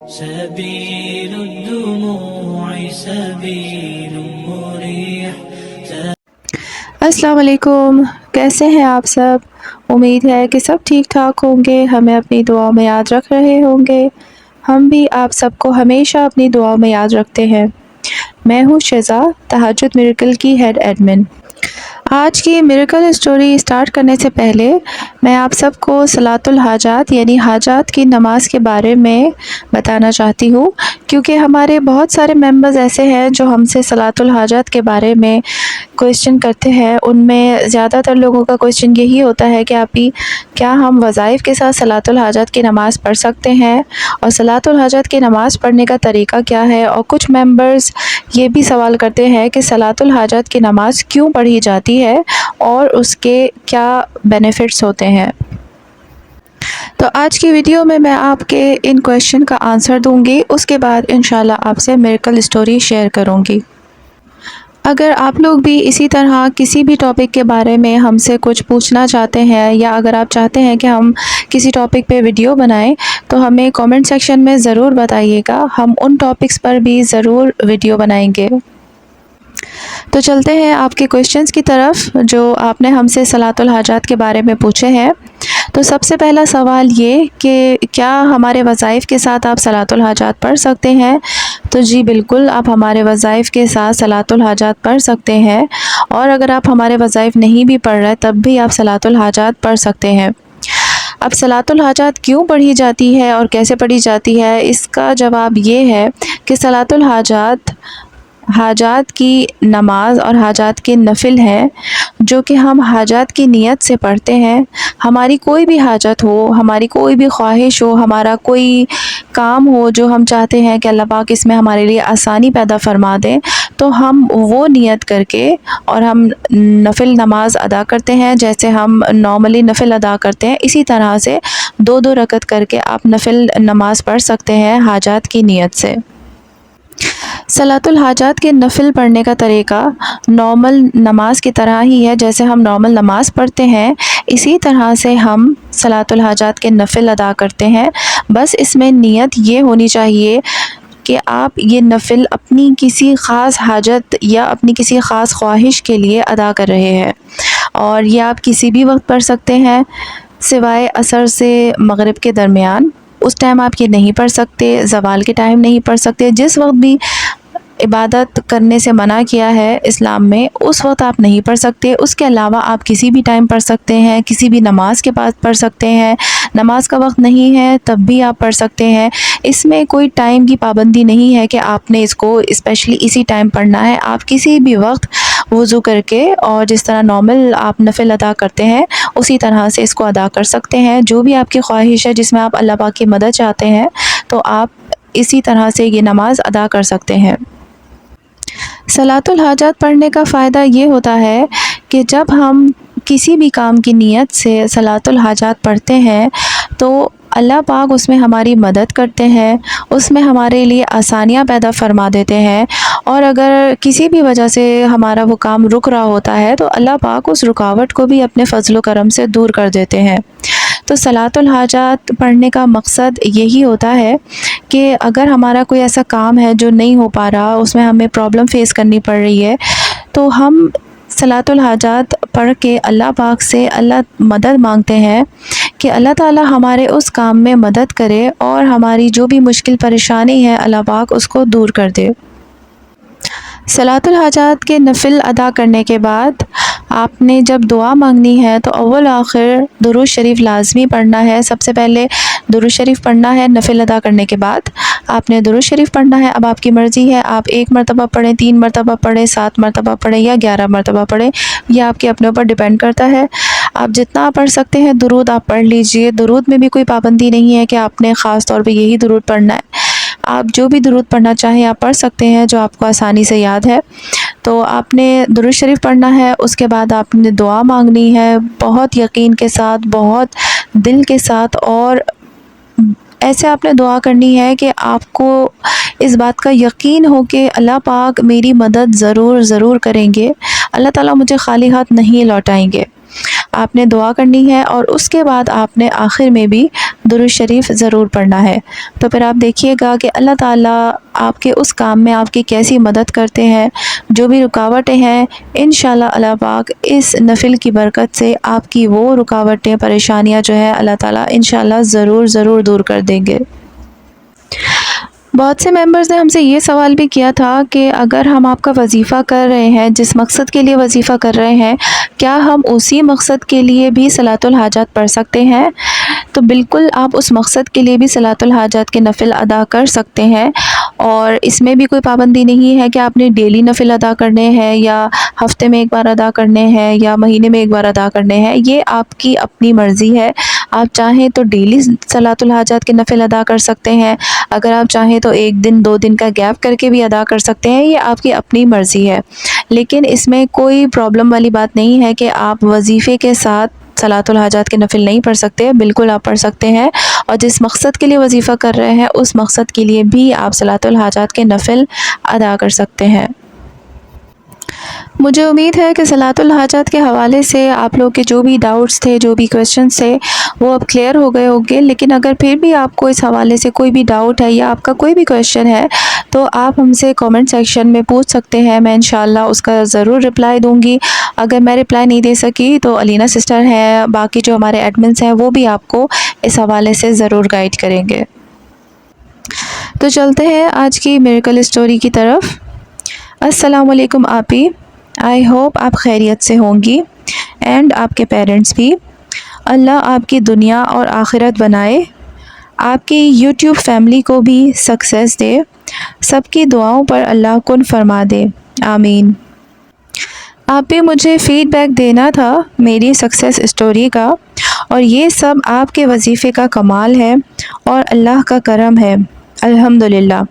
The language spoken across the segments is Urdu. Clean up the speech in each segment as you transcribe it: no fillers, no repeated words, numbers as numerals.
سبيل الدموع سبيل مريح. السلام علیکم، کیسے ہیں آپ سب؟ امید ہے کہ سب ٹھیک ٹھاک ہوں گے، ہمیں اپنی دعاؤں میں یاد رکھ رہے ہوں گے۔ ہم بھی آپ سب کو ہمیشہ اپنی دعاؤں میں یاد رکھتے ہیں۔ میں ہوں شزا، تہجد میریکل کی ہیڈ ایڈمن۔ آج کی میریکل اسٹوری سٹارٹ کرنے سے پہلے میں آپ سب کو صلاۃ الحاجات یعنی حاجات کی نماز کے بارے میں بتانا چاہتی ہوں، کیونکہ ہمارے بہت سارے ممبرز ایسے ہیں جو ہم سے صلاۃ الحاجات کے بارے میں کویسچن کرتے ہیں۔ ان میں زیادہ تر لوگوں کا کویسچن یہی ہوتا ہے کہ آپی کیا ہم وظائف کے ساتھ صلاۃ الحاجات کی نماز پڑھ سکتے ہیں، اور صلاۃ الحاجات کی نماز پڑھنے کا طریقہ کیا ہے، اور کچھ ممبرز یہ بھی سوال کرتے ہیں کہ صلاۃ الحاجات کی نماز کیوں پڑھی جاتی ہے اور اس کے کیا بینیفٹس ہوتے ہیں۔ تو آج کی ویڈیو میں آپ کے ان کویسچن کا آنسر دوں گی، اس کے بعد انشاءاللہ آپ سے میریکل اسٹوری شیئر کروں گی۔ اگر آپ لوگ بھی اسی طرح کسی بھی ٹاپک کے بارے میں ہم سے کچھ پوچھنا چاہتے ہیں، یا اگر آپ چاہتے ہیں کہ ہم کسی ٹاپک پہ ویڈیو بنائیں، تو ہمیں کامنٹ سیکشن میں ضرور بتائیے گا، ہم ان ٹاپکس پر بھی ضرور ویڈیو بنائیں گے۔ تو چلتے ہیں آپ کے کویسچنز کی طرف جو آپ نے ہم سے صلاۃ الحاجات کے بارے میں پوچھے ہیں۔ تو سب سے پہلا سوال یہ کہ کیا ہمارے وظائف کے ساتھ آپ صلاۃ الحاجات پڑھ سکتے ہیں؟ تو جی بالکل، آپ ہمارے وظائف کے ساتھ صلاۃ الحاجات پڑھ سکتے ہیں، اور اگر آپ ہمارے وظائف نہیں بھی پڑھ رہے تب بھی آپ صلاۃ الحاجات پڑھ سکتے ہیں۔ اب صلاۃ الحاجات کیوں پڑھی جاتی ہے اور کیسے پڑھی جاتی ہے، اس کا جواب یہ ہے کہ صلاۃ الحاجات حاجات کی نماز اور حاجات کے نفل ہیں، جو کہ ہم حاجات کی نیت سے پڑھتے ہیں۔ ہماری کوئی بھی حاجت ہو، ہماری کوئی بھی خواہش ہو، ہمارا کوئی کام ہو جو ہم چاہتے ہیں کہ اللہ پاک اس میں ہمارے لیے آسانی پیدا فرما دیں، تو ہم وہ نیت کر کے اور ہم نفل نماز ادا کرتے ہیں، جیسے ہم نارملی نفل ادا کرتے ہیں، اسی طرح سے 2 رکعت کر کے آپ نفل نماز پڑھ سکتے ہیں حاجات کی نیت سے۔ صلاۃ الحاجات کے نفل پڑھنے کا طریقہ نارمل نماز کی طرح ہی ہے، جیسے ہم نارمل نماز پڑھتے ہیں اسی طرح سے ہم صلاۃ الحاجات کے نفل ادا کرتے ہیں۔ بس اس میں نیت یہ ہونی چاہیے کہ آپ یہ نفل اپنی کسی خاص حاجت یا اپنی کسی خاص خواہش کے لیے ادا کر رہے ہیں، اور یہ آپ کسی بھی وقت پڑھ سکتے ہیں سوائے عصر سے مغرب کے درمیان۔ اس ٹائم آپ یہ نہیں پڑھ سکتے، زوال کے ٹائم نہیں پڑھ سکتے، جس وقت بھی عبادت کرنے سے منع کیا ہے اسلام میں اس وقت آپ نہیں پڑھ سکتے۔ اس کے علاوہ آپ کسی بھی ٹائم پڑھ سکتے ہیں، کسی بھی نماز کے بعد پڑھ سکتے ہیں، نماز کا وقت نہیں ہے تب بھی آپ پڑھ سکتے ہیں۔ اس میں کوئی ٹائم کی پابندی نہیں ہے کہ آپ نے اس کو اسپیشلی اسی ٹائم پڑھنا ہے، آپ کسی بھی وقت وضو کر کے اور جس طرح نارمل آپ نفل ادا کرتے ہیں اسی طرح سے اس کو ادا کر سکتے ہیں۔ جو بھی آپ کی خواہش ہے جس میں آپ اللہ پاک کی مدد چاہتے ہیں تو آپ اسی طرح سے یہ نماز ادا کر سکتے ہیں۔ صلاۃ الحاجات پڑھنے کا فائدہ یہ ہوتا ہے کہ جب ہم کسی بھی کام کی نیت سے صلاۃ الحاجات پڑھتے ہیں تو اللہ پاک اس میں ہماری مدد کرتے ہیں، اس میں ہمارے لیے آسانیاں پیدا فرما دیتے ہیں، اور اگر کسی بھی وجہ سے ہمارا وہ کام رک رہا ہوتا ہے تو اللہ پاک اس رکاوٹ کو بھی اپنے فضل و کرم سے دور کر دیتے ہیں۔ تو صلاۃ الحاجات پڑھنے کا مقصد یہی ہوتا ہے کہ اگر ہمارا کوئی ایسا کام ہے جو نہیں ہو پا رہا، اس میں ہمیں پرابلم فیس کرنی پڑ رہی ہے، تو ہم صلاۃ الحاجات پڑھ کے اللہ پاک سے اللہ مدد مانگتے ہیں کہ اللہ تعالی ہمارے اس کام میں مدد کرے اور ہماری جو بھی مشکل پریشانی ہے اللہ پاک اس کو دور کر دے۔ صلاۃ الحاجات کے نفل ادا کرنے کے بعد آپ نے جب دعا مانگنی ہے تو اول آخر درود شریف لازمی پڑھنا ہے۔ سب سے پہلے درود شریف پڑھنا ہے نفل ادا کرنے کے بعد، آپ نے درود شریف پڑھنا ہے۔ اب آپ کی مرضی ہے، آپ 1 مرتبہ پڑھیں، 3 مرتبہ پڑھیں، 7 مرتبہ پڑھیں یا 11 مرتبہ پڑھیں، یہ آپ کے اپنے اوپر ڈیپینڈ کرتا ہے۔ آپ جتنا پڑھ سکتے ہیں درود آپ پڑھ لیجئے، درود میں بھی کوئی پابندی نہیں ہے کہ آپ نے خاص طور پہ یہی درود پڑھنا ہے، آپ جو بھی درود پڑھنا چاہیں آپ پڑھ سکتے ہیں جو آپ کو آسانی سے یاد ہے۔ تو آپ نے درود شریف پڑھنا ہے، اس کے بعد آپ نے دعا مانگنی ہے بہت یقین کے ساتھ، بہت دل کے ساتھ، اور ایسے آپ نے دعا کرنی ہے کہ آپ کو اس بات کا یقین ہو کہ اللہ پاک میری مدد ضرور ضرور کریں گے، اللہ تعالیٰ مجھے خالی ہاتھ نہیں لوٹائیں گے۔ آپ نے دعا کرنی ہے اور اس کے بعد آپ نے آخر میں بھی درود شریف ضرور پڑھنا ہے۔ تو پھر آپ دیکھیے گا کہ اللہ تعالیٰ آپ کے اس کام میں آپ کی کیسی مدد کرتے ہیں۔ جو بھی رکاوٹیں ہیں انشاءاللہ اللہ پاک اس نفل کی برکت سے آپ کی وہ رکاوٹیں پریشانیاں جو ہے اللہ تعالیٰ انشاءاللہ ضرور دور کر دیں گے۔ بہت سے ممبرز نے ہم سے یہ سوال بھی کیا تھا کہ اگر ہم آپ کا وظیفہ کر رہے ہیں، جس مقصد کے لیے وظیفہ کر رہے ہیں، کیا ہم اسی مقصد کے لیے بھی صلاۃ الحاجات پڑھ سکتے ہیں؟ تو بالکل آپ اس مقصد کے لیے بھی صلاۃ الحاجات کے نفل ادا کر سکتے ہیں، اور اس میں بھی کوئی پابندی نہیں ہے کہ آپ نے ڈیلی نفل ادا کرنے ہیں یا ہفتے میں ایک بار ادا کرنے ہیں یا مہینے میں ایک بار ادا کرنے ہیں۔ یہ آپ کی اپنی مرضی ہے۔ آپ چاہیں تو ڈیلی صلاۃ الحاجات کے نفل ادا کر سکتے ہیں، اگر آپ چاہیں تو ایک دن 2 دن کا گیپ کر کے بھی ادا کر سکتے ہیں، یہ آپ کی اپنی مرضی ہے۔ لیکن اس میں کوئی پرابلم والی بات نہیں ہے کہ آپ وظیفے کے ساتھ صلاۃ الحاجات کے نفل نہیں پڑھ سکتے، بالکل آپ پڑھ سکتے ہیں، اور جس مقصد کے لیے وظیفہ کر رہے ہیں اس مقصد کے لیے بھی آپ صلاۃ الحاجات کے نفل ادا کر سکتے ہیں۔ مجھے امید ہے کہ صلاۃ الحاجات کے حوالے سے آپ لوگ کے جو بھی ڈاؤٹس تھے، جو بھی کویشچنس تھے، وہ اب کلیئر ہو گئے ہوں گے۔ لیکن اگر پھر بھی آپ کو اس حوالے سے کوئی بھی ڈاؤٹ ہے یا آپ کا کوئی بھی کویشچن ہے تو آپ ہم سے کامنٹ سیکشن میں پوچھ سکتے ہیں، میں انشاءاللہ اس کا ضرور رپلائی دوں گی۔ اگر میں رپلائی نہیں دے سکی تو علینا سسٹر ہیں، باقی جو ہمارے ایڈمنس ہیں وہ بھی آپ کو اس حوالے سے ضرور گائیڈ کریں گے۔ تو چلتے ہیں آج کی میریکل اسٹوری کی طرف۔ السلام علیکم آپی، آئی ہوپ آپ خیریت سے ہوں گی اینڈ آپ کے پیرنٹس بھی۔ اللہ آپ کی دنیا اور آخرت بنائے، آپ کی یوٹیوب فیملی کو بھی سکسیس دے، سب کی دعاؤں پر اللہ کن فرما دے، آمین۔ آپ بھی مجھے فیڈ بیک دینا تھا میری سکسیس اسٹوری کا، اور یہ سب آپ کے وظیفے کا کمال ہے اور اللہ کا کرم ہے، الحمدللہ۔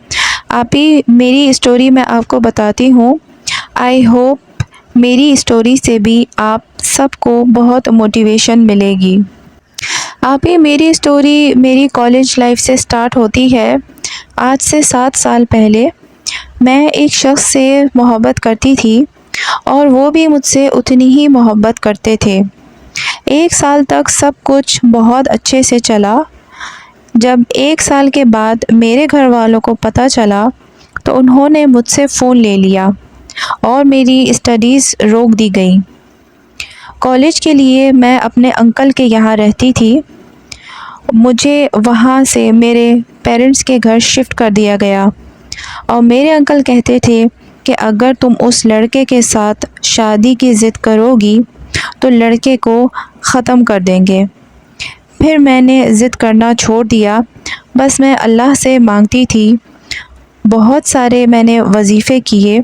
آپ ہی میری اسٹوری میں آپ کو بتاتی ہوں، آئی ہوپ میری اسٹوری سے بھی آپ سب کو بہت موٹیویشن ملے گی۔ آپ ہی میری اسٹوری میری کالج لائف سے سٹارٹ ہوتی ہے۔ آج سے 7 سال پہلے میں ایک شخص سے محبت کرتی تھی اور وہ بھی مجھ سے اتنی ہی محبت کرتے تھے۔ 1 سال تک سب کچھ بہت اچھے سے چلا۔ جب 1 سال کے بعد میرے گھر والوں کو پتہ چلا تو انہوں نے مجھ سے فون لے لیا اور میری اسٹڈیز روک دی گئی۔ کالج کے لیے میں اپنے انکل کے یہاں رہتی تھی، مجھے وہاں سے میرے پیرنٹس کے گھر شفٹ کر دیا گیا، اور میرے انکل کہتے تھے کہ اگر تم اس لڑکے کے ساتھ شادی کی ضد کرو گی تو لڑکے کو ختم کر دیں گے۔ پھر میں نے ضد کرنا چھوڑ دیا، بس میں اللہ سے مانگتی تھی۔ بہت سارے میں نے وظیفے کیے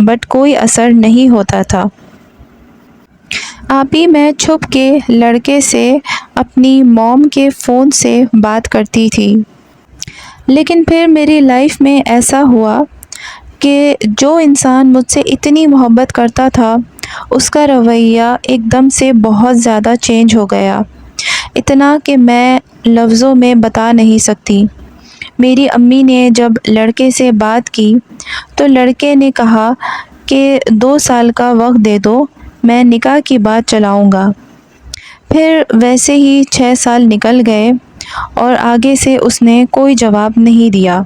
بٹ کوئی اثر نہیں ہوتا تھا۔ آپ ہی میں چھپ کے لڑکے سے اپنی موم کے فون سے بات کرتی تھی، لیکن پھر میری لائف میں ایسا ہوا کہ جو انسان مجھ سے اتنی محبت کرتا تھا اس کا رویہ ایک دم سے بہت زیادہ چینج ہو گیا، اتنا کہ میں لفظوں میں بتا نہیں سکتی۔ میری امی نے جب لڑکے سے بات کی تو لڑکے نے کہا کہ 2 سال کا وقت دے دو، میں نکاح کی بات چلاؤں گا۔ پھر ویسے ہی 6 سال نکل گئے اور آگے سے اس نے کوئی جواب نہیں دیا۔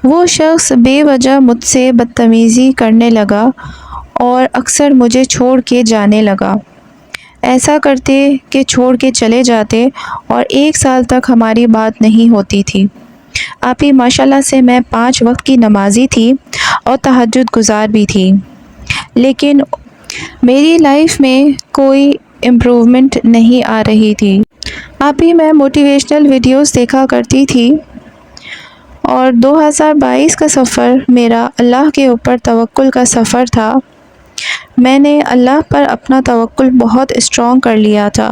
وہ شخص بے وجہ مجھ سے بدتمیزی کرنے لگا اور اکثر مجھے چھوڑ کے جانے لگا۔ ایسا کرتے کہ چھوڑ کے چلے جاتے اور 1 سال تک ہماری بات نہیں ہوتی تھی۔ آپ ہی ماشاءاللہ سے میں 5 وقت کی نمازی تھی اور تہجد گزار بھی تھی، لیکن میری لائف میں کوئی امپروومنٹ نہیں آ رہی تھی۔ آپ ہی میں موٹیویشنل ویڈیوز دیکھا کرتی تھی، اور 2022 کا سفر میرا اللہ کے اوپر توکل کا سفر تھا۔ میں نے اللہ پر اپنا توکل بہت اسٹرانگ کر لیا تھا،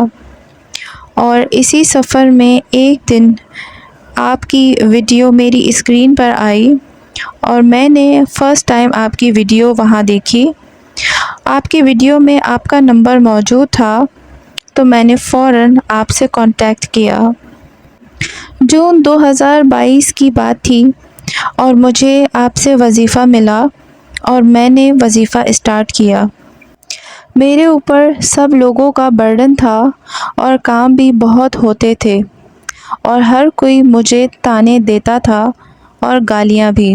اور اسی سفر میں ایک دن آپ کی ویڈیو میری اسکرین پر آئی اور میں نے فرسٹ ٹائم آپ کی ویڈیو وہاں دیکھی۔ آپ کی ویڈیو میں آپ کا نمبر موجود تھا تو میں نے فوراً آپ سے کانٹیکٹ کیا۔ جون 2022 کی بات تھی اور مجھے آپ سے وظیفہ ملا اور میں نے وظیفہ اسٹارٹ کیا۔ میرے اوپر سب لوگوں کا برڈن تھا اور کام بھی بہت ہوتے تھے اور ہر کوئی مجھے طعنے دیتا تھا اور گالیاں بھی،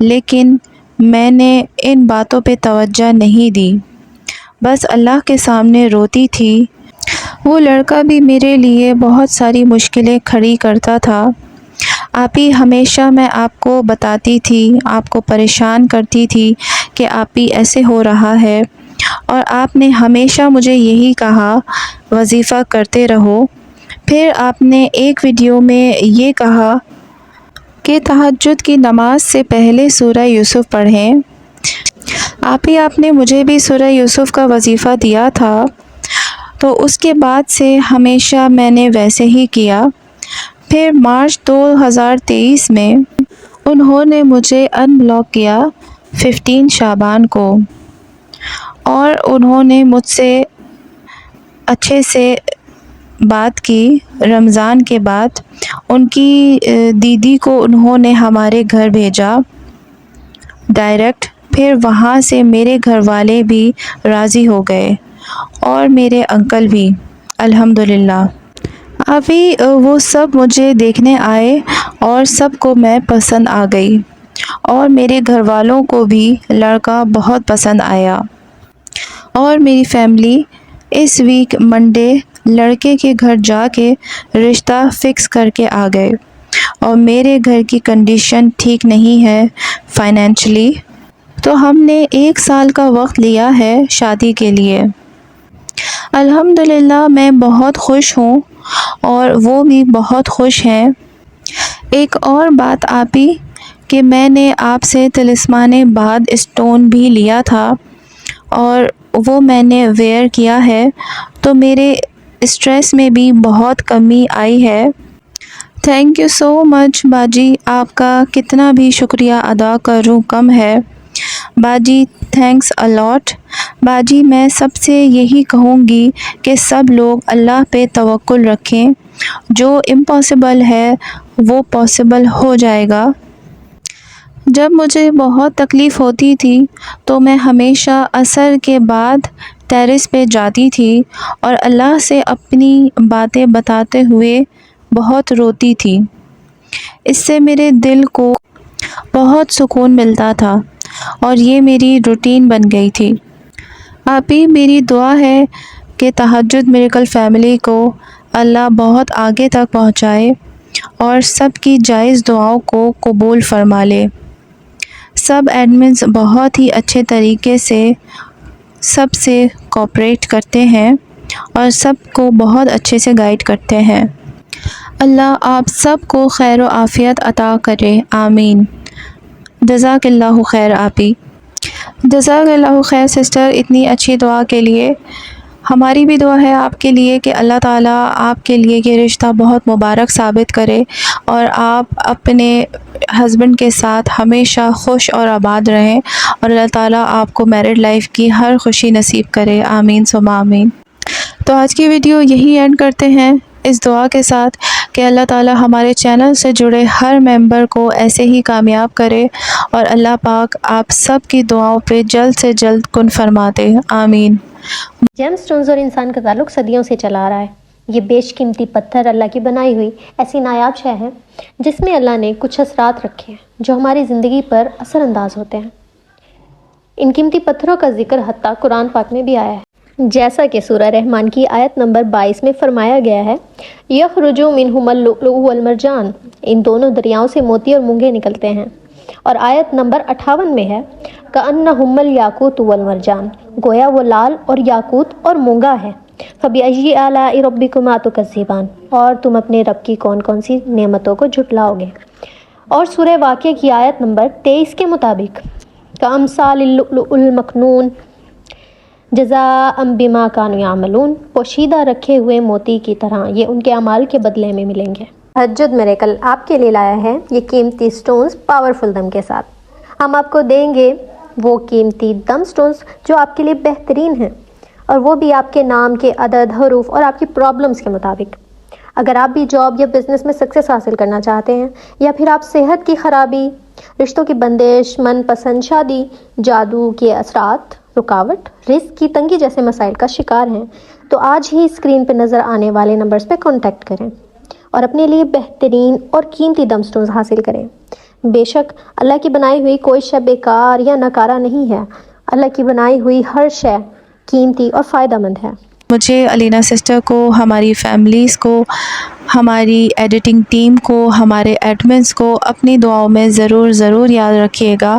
لیکن میں نے ان باتوں پہ توجہ نہیں دی، بس اللہ کے سامنے روتی تھی۔ وہ لڑکا بھی میرے لیے بہت ساری مشکلیں کھڑی کرتا تھا۔ آپی ہمیشہ میں آپ کو بتاتی تھی، آپ کو پریشان کرتی تھی کہ آپی ایسے ہو رہا ہے، اور آپ نے ہمیشہ مجھے یہی کہا وظیفہ کرتے رہو۔ پھر آپ نے ایک ویڈیو میں یہ کہا کہ تہجد کی نماز سے پہلے سورہ یوسف پڑھیں۔ آپی آپ نے مجھے بھی سورہ یوسف کا وظیفہ دیا تھا، تو اس کے بعد سے ہمیشہ میں نے ویسے ہی کیا۔ پھر مارچ 2023 میں انہوں نے مجھے ان بلاک کیا 15 شعبان کو، اور انہوں نے مجھ سے اچھے سے بات کی۔ رمضان کے بعد ان کی دیدی کو انہوں نے ہمارے گھر بھیجا ڈائریکٹ، پھر وہاں سے میرے گھر والے بھی راضی ہو گئے اور میرے انکل بھی، الحمدللہ۔ ابھی وہ سب مجھے دیکھنے آئے اور سب کو میں پسند آ گئی، اور میرے گھر والوں کو بھی لڑکا بہت پسند آیا، اور میری فیملی اس ویک منڈے لڑکے کے گھر جا کے رشتہ فکس کر کے آ گئے، اور میرے گھر کی کنڈیشن ٹھیک نہیں ہے فائنینشلی، تو ہم نے 1 سال کا وقت لیا ہے شادی کے لیے۔ الحمدللہ میں بہت خوش ہوں اور وہ بھی بہت خوش ہیں۔ ایک اور بات آپی کہ میں نے آپ سے طلسمانِ باد اسٹون بھی لیا تھا، اور وہ میں نے ویئر کیا ہے، تو میرے اسٹریس میں بھی بہت کمی آئی ہے۔ تھینک یو سو مچ باجی، آپ کا کتنا بھی شکریہ ادا کروں کم ہے۔ باجی تھینکس اے لاٹ۔ باجی میں سب سے یہی کہوں گی کہ سب لوگ اللہ پہ توکل رکھیں، جو امپاسبل ہے وہ پاسبل ہو جائے گا۔ جب مجھے بہت تکلیف ہوتی تھی تو میں ہمیشہ عصر کے بعد ٹیرس پہ جاتی تھی اور اللہ سے اپنی باتیں بتاتے ہوئے بہت روتی تھی۔ اس سے میرے دل کو بہت سکون ملتا تھا، اور یہ میری روٹین بن گئی تھی۔ آپی میری دعا ہے کہ تہجد میریکل فیملی کو اللہ بہت آگے تک پہنچائے اور سب کی جائز دعاؤں کو قبول فرما لے۔ سب ایڈمنز بہت ہی اچھے طریقے سے سب سے کوآپریٹ کرتے ہیں اور سب کو بہت اچھے سے گائیڈ کرتے ہیں۔ اللہ آپ سب کو خیر و عافیت عطا کرے، آمین۔ جزاک اللہ خیر آپی۔ جزاک اللہ خیر سسٹر، اتنی اچھی دعا کے لیے۔ ہماری بھی دعا ہے آپ کے لیے کہ اللہ تعالیٰ آپ کے لیے یہ رشتہ بہت مبارک ثابت کرے، اور آپ اپنے ہسبینڈ کے ساتھ ہمیشہ خوش اور آباد رہیں، اور اللہ تعالیٰ آپ کو میرڈ لائف کی ہر خوشی نصیب کرے، آمین ثم آمین۔ تو آج کی ویڈیو یہی اینڈ کرتے ہیں اس دعا کے ساتھ کہ اللہ تعالیٰ ہمارے چینل سے جڑے ہر ممبر کو ایسے ہی کامیاب کرے، اور اللہ پاک آپ سب کی دعاؤں پہ جلد سے جلد کن فرما دے، آمین۔ جیم سٹونز اور انسان کا تعلق صدیوں سے چلا آ رہا ہے۔ یہ بیش قیمتی پتھر اللہ کی بنائی ہوئی ایسی نایاب شے ہے جس میں اللہ نے کچھ اثرات رکھے ہیں جو ہماری زندگی پر اثر انداز ہوتے ہیں۔ ان قیمتی پتھروں کا ذکر حتیٰ قرآن پاک میں بھی آیا ہے، جیسا کہ سورہ رحمان کی آیت نمبر 22 میں فرمایا گیا ہے، یخرج منہما اللؤلؤ والمرجان، ان دونوں دریاؤں سے موتی اور مونگے نکلتے ہیں۔ اور آیت نمبر 58 میں ہے، کأنہما الیاقوت والمرجان، گویا وہ لال اور یاقوت اور مونگا ہے۔ فبأی آلاء ربکما تکذبان، اور تم اپنے رب کی کون کون سی نعمتوں کو جھٹلاؤ گے۔ اور سورہ واقعہ کی آیت نمبر 23 کے مطابق، کأمثال اللؤلؤ المکنون جزاء بما کانوا یعملون، پوشیدہ رکھے ہوئے موتی کی طرح یہ ان کے اعمال کے بدلے میں ملیں گے۔ تہجد میریکل آپ کے لیے لایا ہے یہ قیمتی سٹونز پاورفل دم کے ساتھ۔ ہم آپ کو دیں گے وہ قیمتی دم سٹونز جو آپ کے لیے بہترین ہیں، اور وہ بھی آپ کے نام کے عدد، حروف اور آپ کی پرابلمز کے مطابق۔ اگر آپ بھی جاب یا بزنس میں سکسیس حاصل کرنا چاہتے ہیں، یا پھر آپ صحت کی خرابی، رشتوں کی بندش، من پسند شادی، جادو کے اثرات، رکاوٹ، رزق کی تنگی جیسے مسائل کا شکار ہیں تو آج ہی اسکرین پہ نظر آنے والے نمبرز پہ کانٹیکٹ کریں اور اپنے لیے بہترین اور قیمتی دم سٹونز حاصل کریں۔ بے شک اللہ کی بنائی ہوئی کوئی شے بیکار یا ناکارہ نہیں ہے، اللہ کی بنائی ہوئی ہر شے قیمتی اور فائدہ مند ہے۔ مجھے، علینا سسٹر کو، ہماری فیملیز کو، ہماری ایڈیٹنگ ٹیم کو، ہمارے ایڈمنس کو اپنی دعاؤں میں ضرور یاد رکھیے گا۔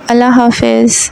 اللہ حافظ۔